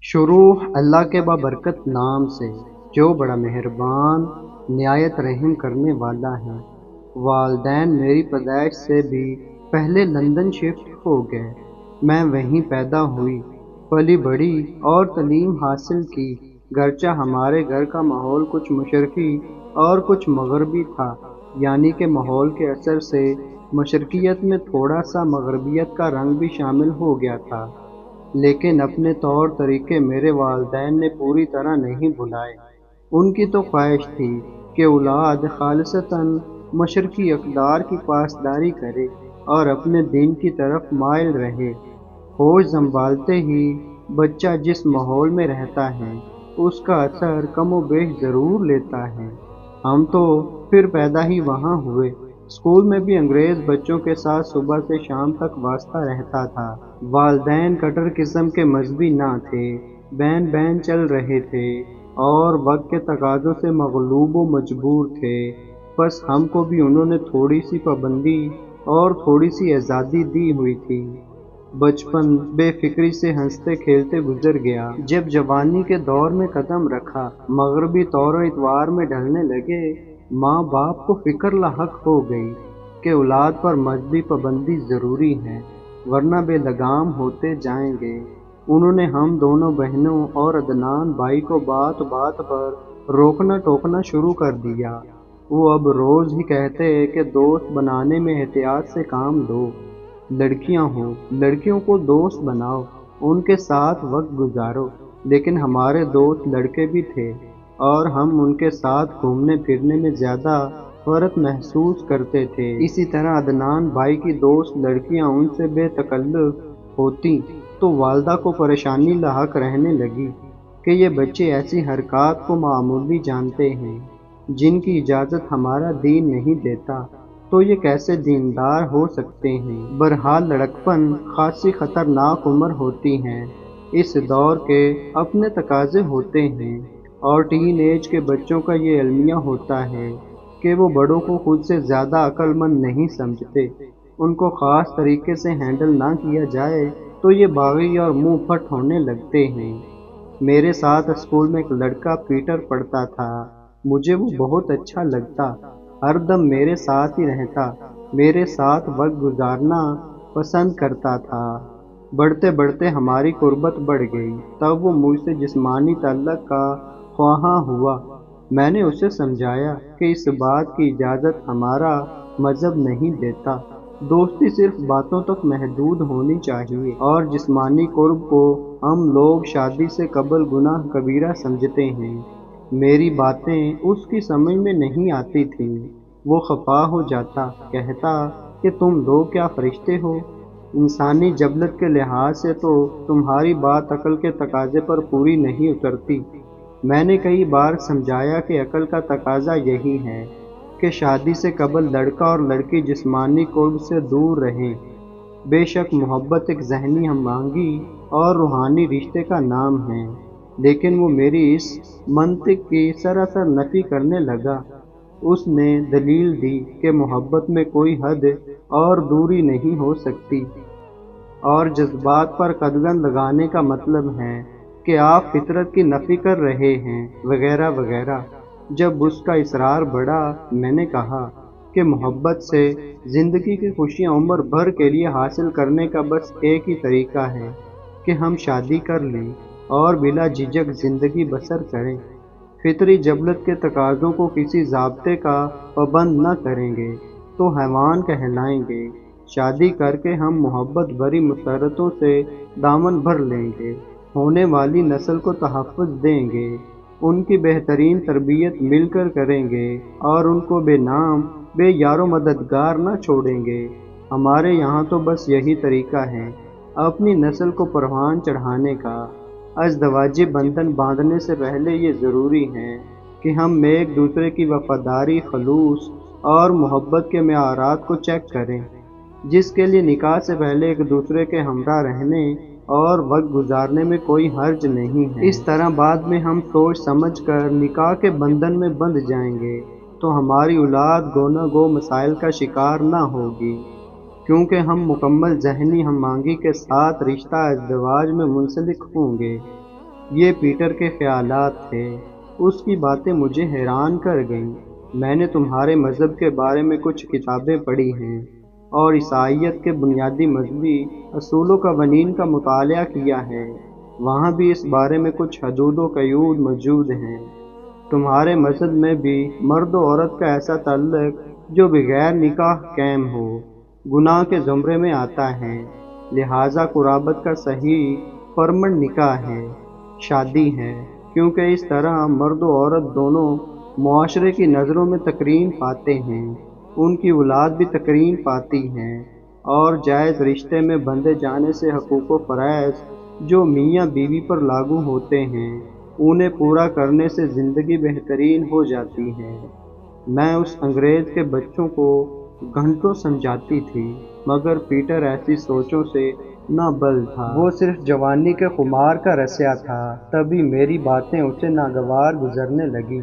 شروع اللہ کے بابرکت نام سے جو بڑا مہربان نہایت رحم کرنے والا ہے۔ والدین میری پیدائش سے بھی پہلے لندن شفٹ ہو گئے۔ میں وہیں پیدا ہوئی، پلی بڑھی اور تعلیم حاصل کی، گرچہ ہمارے گھر کا ماحول کچھ مشرقی اور کچھ مغربی تھا، یعنی کہ ماحول کے اثر سے مشرقیت میں تھوڑا سا مغربیت کا رنگ بھی شامل ہو گیا تھا، لیکن اپنے طور طریقے میرے والدین نے پوری طرح نہیں بھلائے۔ ان کی تو خواہش تھی کہ اولاد خالصتاً مشرقی اقدار کی پاسداری کرے اور اپنے دین کی طرف مائل رہے۔ ہوش سنبھالتے ہی بچہ جس ماحول میں رہتا ہے اس کا اثر کم و بیش ضرور لیتا ہے۔ ہم تو پھر پیدا ہی وہاں ہوئے۔ اسکول میں بھی انگریز بچوں کے ساتھ صبح سے شام تک واسطہ رہتا تھا۔ والدین کٹر قسم کے مذہبی نہ تھے، بین بین چل رہے تھے اور وقت کے تقاضوں سے مغلوب و مجبور تھے۔ بس ہم کو بھی انہوں نے تھوڑی سی پابندی اور تھوڑی سی آزادی دی ہوئی تھی۔ بچپن بے فکری سے ہنستے کھیلتے گزر گیا۔ جب جوانی کے دور میں قدم رکھا، مغربی طور و اطوار میں ڈھلنے لگے، ماں باپ کو فکر لاحق ہو گئی کہ اولاد پر مذہبی پابندی ضروری ہے، ورنہ بے لگام ہوتے جائیں گے۔ انہوں نے ہم دونوں بہنوں اور عدنان بھائی کو بات بات پر روکنا ٹوکنا شروع کر دیا۔ وہ اب روز ہی کہتے کہ دوست بنانے میں احتیاط سے کام لو، لڑکیاں ہوں، لڑکیوں کو دوست بناؤ، ان کے ساتھ وقت گزارو۔ لیکن ہمارے دوست لڑکے بھی تھے اور ہم ان کے ساتھ گھومنے پھرنے میں زیادہ فرق محسوس کرتے تھے۔ اسی طرح عدنان بھائی کی دوست لڑکیاں ان سے بے تکلف ہوتی تو والدہ کو پریشانی لاحق رہنے لگی کہ یہ بچے ایسی حرکات کو معمولی جانتے ہیں جن کی اجازت ہمارا دین نہیں دیتا، تو یہ کیسے دیندار ہو سکتے ہیں۔ بہرحال لڑکپن خاصی خطرناک عمر ہوتی ہے۔ اس دور کے اپنے تقاضے ہوتے ہیں اور ٹین ایج کے بچوں کا یہ المیہ ہوتا ہے کہ وہ بڑوں کو خود سے زیادہ عقل مند نہیں سمجھتے۔ ان کو خاص طریقے سے ہینڈل نہ کیا جائے تو یہ باغی اور منہ پھٹ ہونے لگتے ہیں۔ میرے ساتھ اسکول میں ایک لڑکا پیٹر پڑھتا تھا۔ مجھے وہ بہت اچھا لگتا، ہر دم میرے ساتھ ہی رہتا، میرے ساتھ وقت گزارنا پسند کرتا تھا۔ بڑھتے بڑھتے ہماری قربت بڑھ گئی، تب وہ مجھ سے جسمانی تعلق کا خواہاں ہوا۔ میں نے اسے سمجھایا کہ اس بات کی اجازت ہمارا مذہب نہیں دیتا، دوستی صرف باتوں تک محدود ہونی چاہیے، اور جسمانی قرب کو ہم لوگ شادی سے قبل گناہ کبیرہ سمجھتے ہیں۔ میری باتیں اس کی سمجھ میں نہیں آتی تھیں۔ وہ خفا ہو جاتا، کہتا کہ تم لوگ کیا فرشتے ہو؟ انسانی جبلت کے لحاظ سے تو تمہاری بات عقل کے تقاضے پر پوری نہیں اترتی۔ میں نے کئی بار سمجھایا کہ عقل کا تقاضا یہی ہے کہ شادی سے قبل لڑکا اور لڑکی جسمانی قرب سے دور رہیں۔ بے شک محبت ایک ذہنی ہم آہنگی اور روحانی رشتے کا نام ہے، لیکن وہ میری اس منطق کی سراسر نفی کرنے لگا۔ اس نے دلیل دی کہ محبت میں کوئی حد اور دوری نہیں ہو سکتی، اور جذبات پر قدغن لگانے کا مطلب ہے کہ آپ فطرت کی نفی کر رہے ہیں، وغیرہ وغیرہ۔ جب اس کا اصرار بڑھا، میں نے کہا کہ محبت سے زندگی کی خوشیاں عمر بھر کے لیے حاصل کرنے کا بس ایک ہی طریقہ ہے کہ ہم شادی کر لیں اور بلا جھجک زندگی بسر کریں۔ فطری جبلت کے تقاضوں کو کسی ضابطے کا پابند نہ کریں گے تو حیوان کہلائیں گے۔ شادی کر کے ہم محبت بھری مسرتوں سے دامن بھر لیں گے، ہونے والی نسل کو تحفظ دیں گے، ان کی بہترین تربیت مل کر کریں گے اور ان کو بے نام بے یار و مددگار نہ چھوڑیں گے۔ ہمارے یہاں تو بس یہی طریقہ ہے اپنی نسل کو پروان چڑھانے کا۔ ازدواجی بندھن باندھنے سے پہلے یہ ضروری ہے کہ ہم ایک دوسرے کی وفاداری، خلوص اور محبت کے معیارات کو چیک کریں، جس کے لیے نکاح سے پہلے ایک دوسرے کے ہمراہ رہنے اور وقت گزارنے میں کوئی حرج نہیں ہے۔ اس طرح بعد میں ہم سوچ سمجھ کر نکاح کے بندھن میں بندھ جائیں گے تو ہماری اولاد گو نہ گو مسائل کا شکار نہ ہوگی، کیونکہ ہم مکمل ذہنی ہم آہنگی کے ساتھ رشتہ ازدواج میں منسلک ہوں گے۔ یہ پیٹر کے خیالات تھے۔ اس کی باتیں مجھے حیران کر گئیں۔ میں نے تمہارے مذہب کے بارے میں کچھ کتابیں پڑھی ہیں اور عیسائیت کے بنیادی مذہبی اصولوں کا ونین کا مطالعہ کیا ہے۔ وہاں بھی اس بارے میں کچھ حدود و قیود موجود ہیں۔ تمہارے مذہب میں بھی مرد و عورت کا ایسا تعلق جو بغیر نکاح قائم ہو گناہ کے زمرے میں آتا ہے، لہٰذا قرابت کا صحیح پرمن نکاح ہے، شادی ہے، کیونکہ اس طرح مرد و عورت دونوں معاشرے کی نظروں میں تکریم پاتے ہیں، ان کی اولاد بھی تکریم پاتی ہے، اور جائز رشتے میں بندھے جانے سے حقوق و فرائض جو میاں بیوی پر لاگو ہوتے ہیں انہیں پورا کرنے سے زندگی بہترین ہو جاتی ہے۔ میں اس انگریز کے بچوں کو گھنٹوں سمجھاتی تھی، مگر پیٹر ایسی سوچوں سے نہ بل تھا۔ وہ صرف جوانی کے خمار کا رسیا تھا۔ تبھی میری باتیں اسے ناگوار گزرنے لگیں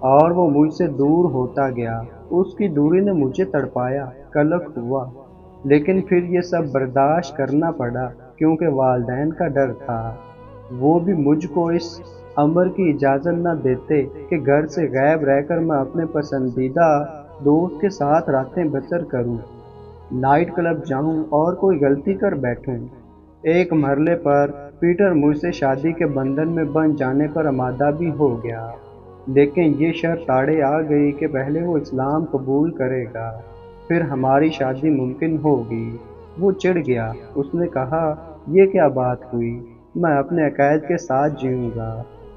اور وہ مجھ سے دور ہوتا گیا۔ اس کی دوری نے مجھے تڑپایا، قلق ہوا، لیکن پھر یہ سب برداشت کرنا پڑا کیونکہ والدین کا ڈر تھا۔ وہ بھی مجھ کو اس امر کی اجازت نہ دیتے کہ گھر سے غائب رہ کر میں اپنے پسندیدہ دوست کے ساتھ راتیں بسر کروں، نائٹ کلب جاؤں اور کوئی غلطی کر بیٹھوں۔ ایک مرحلے پر پیٹر مجھ سے شادی کے بندھن میں بندھ جانے پر آمادہ بھی ہو گیا، لیکن یہ شرط آڑے آ گئی کہ پہلے وہ اسلام قبول کرے گا، پھر ہماری شادی ممکن ہوگی۔ وہ چڑ گیا۔ اس نے کہا، یہ کیا بات ہوئی؟ میں اپنے عقائد کے ساتھ جیوں گا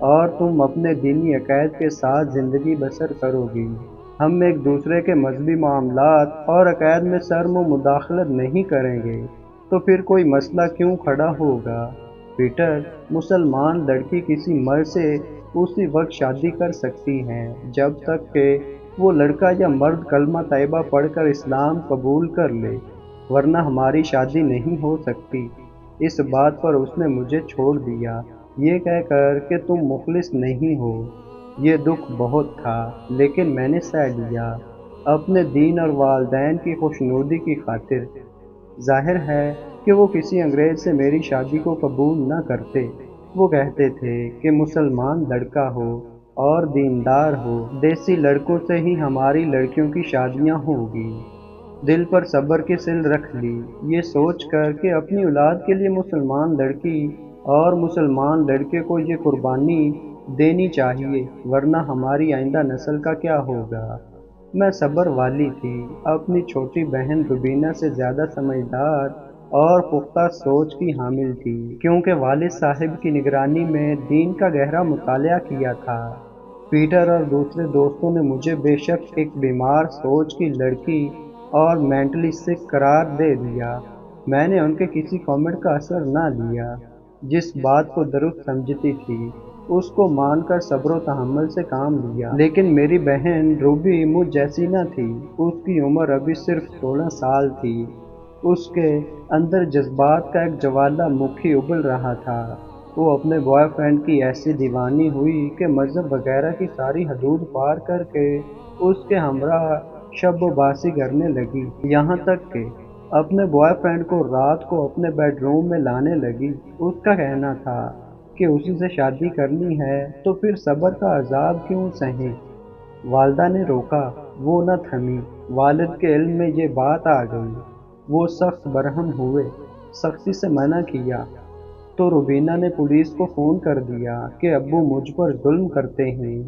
اور تم اپنے دینی عقائد کے ساتھ زندگی بسر کرو گی۔ ہم ایک دوسرے کے مذہبی معاملات اور عقائد میں سرم و مداخلت نہیں کریں گے، تو پھر کوئی مسئلہ کیوں کھڑا ہوگا؟ پیٹر، مسلمان لڑکی کسی مرد سے اسی وقت شادی کر سکتی ہے جب تک کہ وہ لڑکا یا مرد کلمہ طیبہ پڑھ کر اسلام قبول کر لے، ورنہ ہماری شادی نہیں ہو سکتی۔ اس بات پر اس نے مجھے چھوڑ دیا، یہ کہہ کر کہ تم مخلص نہیں ہو۔ یہ دکھ بہت تھا، لیکن میں نے سہ لیا، اپنے دین اور والدین کی خوشنودی کی خاطر۔ ظاہر ہے کہ وہ کسی انگریز سے میری شادی کو قبول نہ کرتے۔ وہ کہتے تھے کہ مسلمان لڑکا ہو اور دیندار ہو، دیسی لڑکوں سے ہی ہماری لڑکیوں کی شادیاں ہوگی۔ دل پر صبر کی سل رکھ لی، یہ سوچ کر کہ اپنی اولاد کے لیے مسلمان لڑکی اور مسلمان لڑکے کو یہ قربانی دینی چاہیے، ورنہ ہماری آئندہ نسل کا کیا ہوگا۔ میں صبر والی تھی، اپنی چھوٹی بہن روبینہ سے زیادہ سمجھدار اور پختہ سوچ کی حامل تھی، کیونکہ والد صاحب کی نگرانی میں دین کا گہرا مطالعہ کیا تھا۔ پیٹر اور دوسرے دوستوں نے مجھے بے شک ایک بیمار سوچ کی لڑکی اور مینٹلی سک قرار دے دیا۔ میں نے ان کے کسی کامنٹ کا اثر نہ لیا۔ جس بات کو درست سمجھتی تھی اس کو مان کر صبر و تحمل سے کام لیا، لیکن میری بہن روبی مجھ جیسی نہ تھی۔ اس کی عمر ابھی صرف 16 سال تھی۔ اس کے اندر جذبات کا ایک جوالا مکھی ابل رہا تھا۔ وہ اپنے بوائے فرینڈ کی ایسی دیوانی ہوئی کہ مذہب وغیرہ کی ساری حدود پار کر کے اس کے ہمراہ شب و باسی کرنے لگی، یہاں تک کہ اپنے بوائے فرینڈ کو رات کو اپنے بیڈ روم میں لانے لگی۔ اس کا کہنا تھا کہ اسی سے شادی کرنی ہے تو پھر صبر کا عذاب کیوں سہیں۔ والدہ نے روکا، وہ نہ تھمی۔ والد کے علم میں یہ بات آ گئی۔ وہ سخت برہم ہوئے، سختی سے منع کیا تو روبینہ نے پولیس کو فون کر دیا کہ ابو مجھ پر ظلم کرتے ہیں۔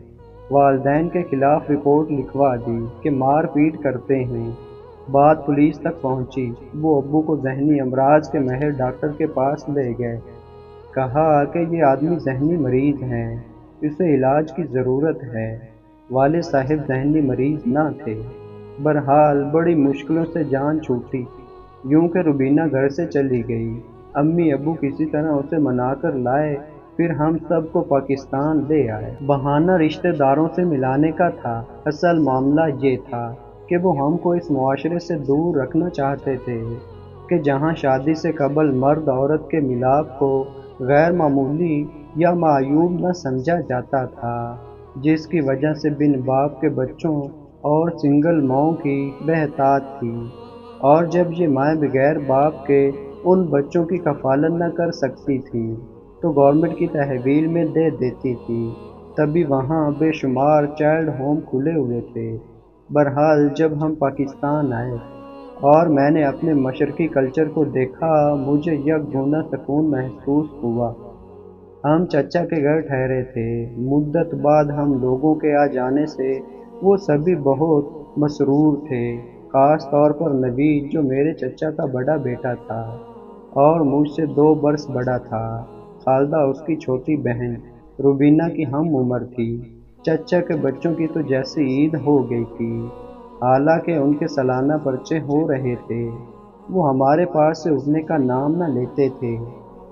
والدین کے خلاف رپورٹ لکھوا دی کہ مار پیٹ کرتے ہیں۔ بات پولیس تک پہنچی۔ وہ ابو کو ذہنی امراض کے ماہر ڈاکٹر کے پاس لے گئے۔ کہا کہ یہ آدمی ذہنی مریض ہے، اسے علاج کی ضرورت ہے۔ والد صاحب ذہنی مریض نہ تھے۔ بہرحال بڑی مشکلوں سے جان چھوٹی، یوں کہ روبینہ گھر سے چلی گئی۔ امی ابو کسی طرح اسے منا کر لائے، پھر ہم سب کو پاکستان لے آئے۔ بہانہ رشتہ داروں سے ملانے کا تھا، اصل معاملہ یہ تھا کہ وہ ہم کو اس معاشرے سے دور رکھنا چاہتے تھے کہ جہاں شادی سے قبل مرد عورت کے ملاپ کو غیر معمولی یا معیوب نہ سمجھا جاتا تھا، جس کی وجہ سے بن باپ کے بچوں اور سنگل ماؤں کی بہتات تھی، اور جب یہ مائیں بغیر باپ کے ان بچوں کی کفالت نہ کر سکتی تھیں تو گورنمنٹ کی تحویل میں دے دیتی تھی۔ تبھی وہاں بے شمار چائلڈ ہوم کھلے ہوئے تھے۔ بہرحال جب ہم پاکستان آئے اور میں نے اپنے مشرقی کلچر کو دیکھا، مجھے یک گونا سکون محسوس ہوا۔ ہم چچا کے گھر ٹھہرے تھے۔ مدت بعد ہم لوگوں کے آ جانے سے وہ سبھی بہت مسرور تھے، خاص طور پر نوید جو میرے چچا کا بڑا بیٹا تھا اور مجھ سے 2 برس بڑا تھا۔ خالدہ اس کی چھوٹی بہن روبینہ کی ہم عمر تھی۔ چچا کے بچوں کی تو جیسے عید ہو گئی تھی، حالانکہ ان کے سالانہ پرچے ہو رہے تھے، وہ ہمارے پاس سے اٹھنے کا نام نہ لیتے تھے۔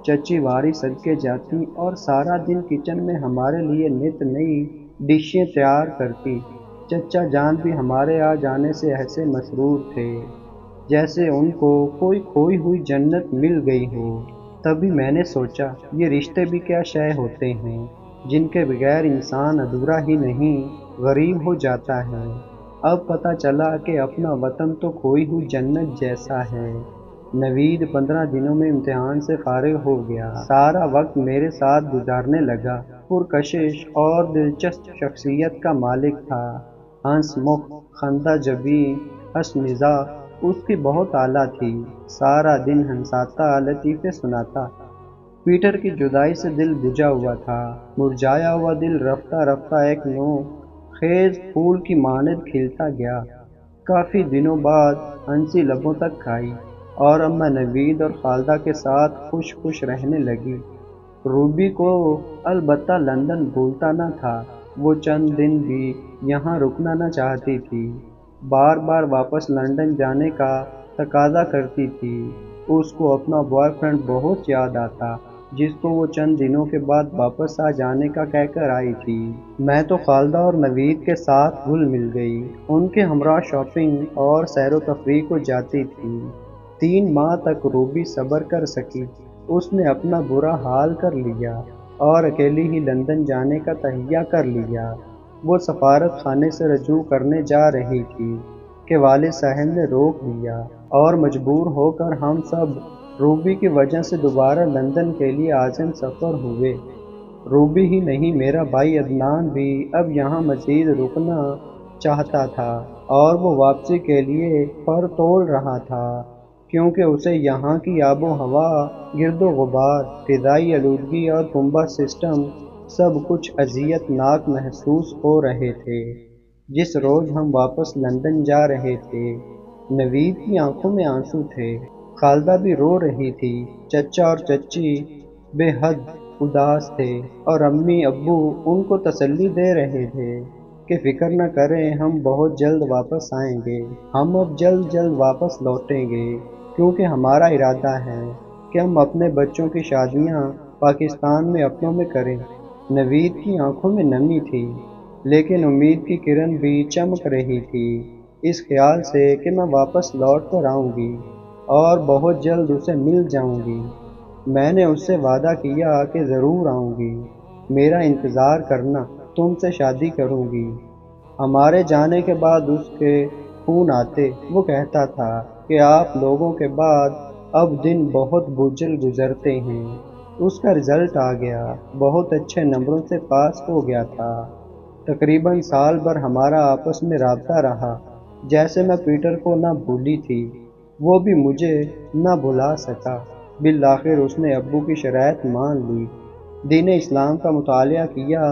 چچی واری صدقے جاتی اور سارا دن کچن میں ہمارے لیے نت نئی ڈشیں تیار کرتی۔ چچا جان بھی ہمارے آ جانے سے ایسے مسرور تھے جیسے ان کو کوئی کھوئی ہوئی جنت مل گئی ہو۔ تبھی میں نے سوچا، یہ رشتے بھی کیا شے ہوتے ہیں جن کے بغیر انسان ادھورا ہی نہیں، غریب ہو جاتا ہے۔ اب پتہ چلا کہ اپنا وطن تو کھوئی ہوئی جنت جیسا ہے۔ نوید 15 دنوں میں امتحان سے فارغ ہو گیا۔ سارا وقت میرے ساتھ گزارنے لگا۔ پرکشش اور دلچسپ شخصیت کا مالک تھا، ہنس مکھ، خندہ جبیں، ہنس مزاح اس کی بہت اعلیٰ تھی۔ سارا دن ہنساتا، لطیفے سناتا۔ پیٹر کی جدائی سے دل بجھا ہوا تھا۔ مرجھایا ہوا دل رفتہ رفتہ ایک نو خیز پھول کی مانند کھلتا گیا۔ کافی دنوں بعد ہنسی لبوں تک کھائی اور اب میں نوید اور خالدہ کے ساتھ خوش خوش رہنے لگی۔ روبی کو البتہ لندن بھولتا نہ تھا، وہ چند دن بھی یہاں رکنا نہ چاہتی تھی، بار بار واپس لندن جانے کا تقاضا کرتی تھی۔ اس کو اپنا بوائے فرینڈ بہت یاد آتا جس کو وہ چند دنوں کے بعد واپس آ جانے کا کہہ کر آئی تھی۔ میں تو خالدہ اور نوید کے ساتھ گھل مل گئی، ان کے ہمراہ شاپنگ اور سیر و تفریح کو جاتی تھی۔ 3 ماہ تک روبی صبر کر سکی، اس نے اپنا برا حال کر لیا اور اکیلی ہی لندن جانے کا تہیہ کر لیا۔ وہ سفارت خانے سے رجوع کرنے جا رہی تھی کہ والد صاحب نے روک دیا اور مجبور ہو کر ہم سب روبی کی وجہ سے دوبارہ لندن کے لیے عازم سفر ہوئے۔ روبی ہی نہیں، میرا بھائی عدنان بھی اب یہاں مزید رکنا چاہتا تھا اور وہ واپسی کے لیے پر تول رہا تھا، کیونکہ اسے یہاں کی آب و ہوا، گرد و غبار، فضائی آلودگی اور کنبہ سسٹم سب کچھ اذیت ناک محسوس ہو رہے تھے۔ جس روز ہم واپس لندن جا رہے تھے، نوید کی آنکھوں میں آنسو تھے، خالدہ بھی رو رہی تھی، چچا اور چچی بے حد اداس تھے اور امی ابو ان کو تسلی دے رہے تھے کہ فکر نہ کریں، ہم بہت جلد واپس آئیں گے، ہم اب جلد واپس لوٹیں گے، کیونکہ ہمارا ارادہ ہے کہ ہم اپنے بچوں کی شادیاں پاکستان میں اپنوں میں کریں۔ نوید کی آنکھوں میں نمی تھی، لیکن امید کی کرن بھی چمک رہی تھی، اس خیال سے کہ میں واپس لوٹ کر آؤں گی اور بہت جلد اسے مل جاؤں گی۔ میں نے اس سے وعدہ کیا کہ ضرور آؤں گی، میرا انتظار کرنا، تم سے شادی کروں گی۔ ہمارے جانے کے بعد اس کے فون آتے، وہ کہتا تھا کہ آپ لوگوں کے بعد اب دن بہت بوجھل گزرتے ہیں۔ اس کا رزلٹ آ گیا، بہت اچھے نمبروں سے پاس ہو گیا تھا۔ تقریباً سال بھر ہمارا آپس میں رابطہ رہا، جیسے میں پیٹر کو نہ بھولی تھی، وہ بھی مجھے نہ بھلا سکا۔ بالآخر اس نے ابو کی شرائط مان لی، دین اسلام کا مطالعہ کیا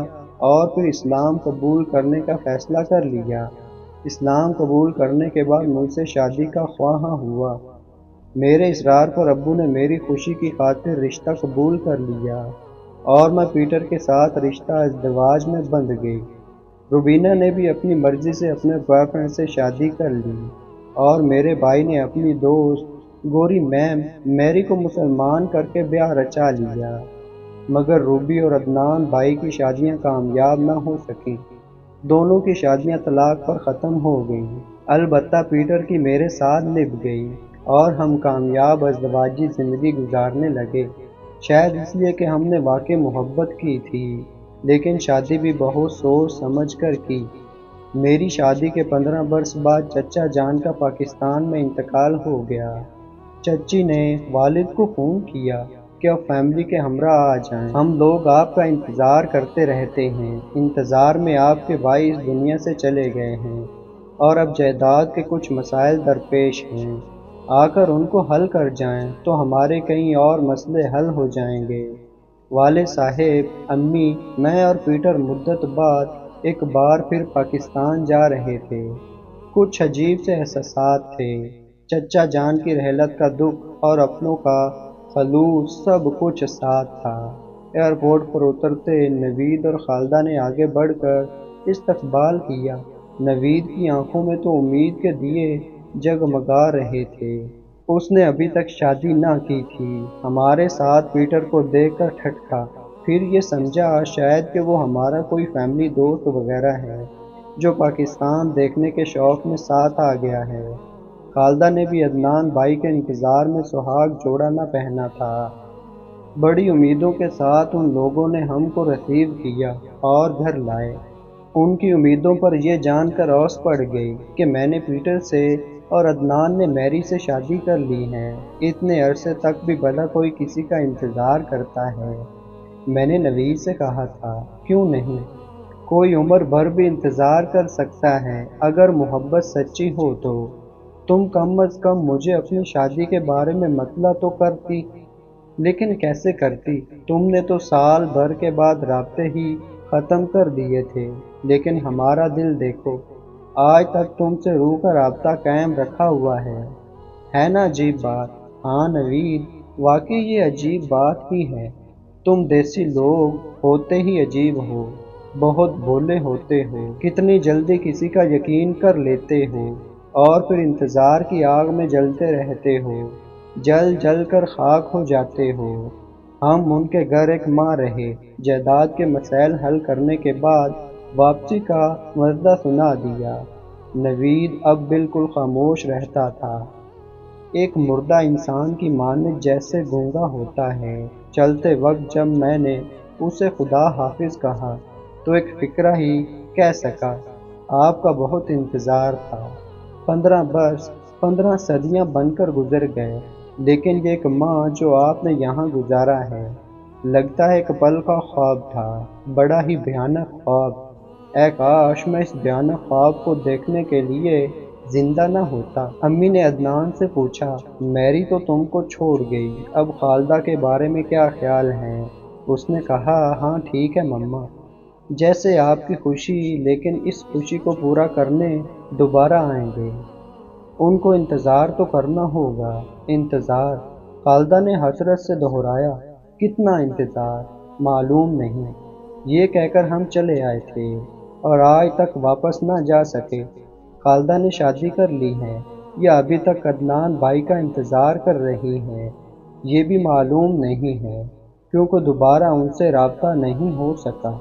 اور پھر اسلام قبول کرنے کا فیصلہ کر لیا۔ اسلام قبول کرنے کے بعد مجھ سے شادی کا خواہاں ہوا۔ میرے اصرار پر ابو نے میری خوشی کی خاطر رشتہ قبول کر لیا اور میں پیٹر کے ساتھ رشتہ ازدواج میں بندھ گئی۔ روبینہ نے بھی اپنی مرضی سے اپنے بوائے فرینڈ سے شادی کر لی اور میرے بھائی نے اپنی دوست گوری میم میری کو مسلمان کر کے بیاہ رچا لیا، مگر روبی اور عدنان بھائی کی شادیاں کامیاب نہ ہو سکیں، دونوں کی شادیاں طلاق پر ختم ہو گئیں۔ البتہ پیٹر کی میرے ساتھ نبھ گئی اور ہم کامیاب ازدواجی زندگی گزارنے لگے، شاید اس لیے کہ ہم نے واقعی محبت کی تھی، لیکن شادی بھی بہت سوچ سمجھ کر کی۔ میری شادی کے 15 برس بعد چچا جان کا پاکستان میں انتقال ہو گیا۔ چچی نے والد کو فون کیا کہ اب فیملی کے ہمراہ آ جائیں۔ ہم لوگ آپ کا انتظار کرتے رہتے ہیں۔ انتظار میں آپ کے بھائی اس دنیا سے چلے گئے ہیں اور اب جائیداد کے کچھ مسائل درپیش ہیں۔ آ کر ان کو حل کر جائیں تو ہمارے کئی اور مسئلے حل ہو جائیں گے۔ والد صاحب، امی، میں اور پیٹر مدت بعد ایک بار پھر پاکستان جا رہے تھے۔ کچھ عجیب سے احساسات تھے۔ چچا جان کی رحلت کا دکھ اور اپنوں کا خلوص سب کچھ ساتھ تھا۔ ایئرپورٹ پر اترتے نوید اور خالدہ نے آگے بڑھ کر استقبال کیا۔ نوید کی آنکھوں میں تو امید کے دیے جگمگا رہے تھے۔ اس نے ابھی تک شادی نہ کی تھی۔ ہمارے ساتھ پیٹر کو دیکھ کر ٹھٹکا، پھر یہ سمجھا شاید کہ وہ ہمارا کوئی فیملی دوست وغیرہ ہے جو پاکستان دیکھنے کے شوق میں ساتھ آ گیا ہے۔ خالدہ نے بھی عدنان بھائی کے انتظار میں سہاگ جوڑا نہ پہنا تھا۔ بڑی امیدوں کے ساتھ ان لوگوں نے ہم کو ریسیو کیا اور گھر لائے۔ ان کی امیدوں پر یہ جان کر اوس پڑ گئی کہ میں نے پیٹر سے اور عدنان نے میری سے شادی کر لی ہے۔ اتنے عرصے تک بھی بھلا کوئی کسی کا انتظار کرتا ہے؟ میں نے نوید سے کہا تھا، کیوں نہیں؟ کوئی عمر بھر بھی انتظار کر سکتا ہے اگر محبت سچی ہو تو۔ تم کم از کم مجھے اپنی شادی کے بارے میں مطلع تو کرتی۔ لیکن کیسے کرتی؟ تم نے تو سال بھر کے بعد رابطے ہی ختم کر دیے تھے۔ لیکن ہمارا دل دیکھو، آج تک تم سے روح کا رابطہ قائم رکھا ہوا ہے نا عجیب بات؟ ہاں نوید، واقعی یہ عجیب بات ہی ہے۔ تم دیسی لوگ ہوتے ہی عجیب ہو، بہت بھولے ہوتے ہو، کتنی جلدی کسی کا یقین کر لیتے ہو اور پھر انتظار کی آگ میں جلتے رہتے ہو، جل جل کر خاک ہو جاتے ہو۔ ہم ان کے گھر ایک ماہ رہے، جائیداد کے مسائل حل کرنے کے بعد واپسی کا وعدہ سنا دیا۔ نوید اب بالکل خاموش رہتا تھا، ایک مردہ انسان کی مانند جیسے گونگا ہوتا ہے۔ چلتے وقت جب میں نے اسے خدا حافظ کہا تو ایک فقرہ ہی کہہ سکا، آپ کا بہت انتظار تھا۔ 15 برس، 15 صدیاں بن کر گزر گئے، لیکن یہ ایک ماہ جو آپ نے یہاں گزارا ہے، لگتا ہے ایک پل کا خواب تھا، بڑا ہی بھیانک خواب۔ اے کاش میں اس بھیانک خواب کو دیکھنے کے لیے زندہ نہ ہوتا۔ امی نے عدنان سے پوچھا، میری تو تم کو چھوڑ گئی، اب خالدہ کے بارے میں کیا خیال ہے؟ اس نے کہا، ہاں ٹھیک ہے مما، جیسے آپ کی خوشی، لیکن اس خوشی کو پورا کرنے دوبارہ آئیں گے۔ ان کو انتظار تو کرنا ہوگا۔ انتظار؟ خالدہ نے حسرت سے دہرایا، کتنا انتظار؟ معلوم نہیں۔ یہ کہہ کر ہم چلے آئے تھے اور آج تک واپس نہ جا سکے۔ خالدہ نے شادی کر لی ہے یا ابھی تک عدنان بھائی کا انتظار کر رہی ہے، یہ بھی معلوم نہیں ہے، کیونکہ دوبارہ ان سے رابطہ نہیں ہو سکا۔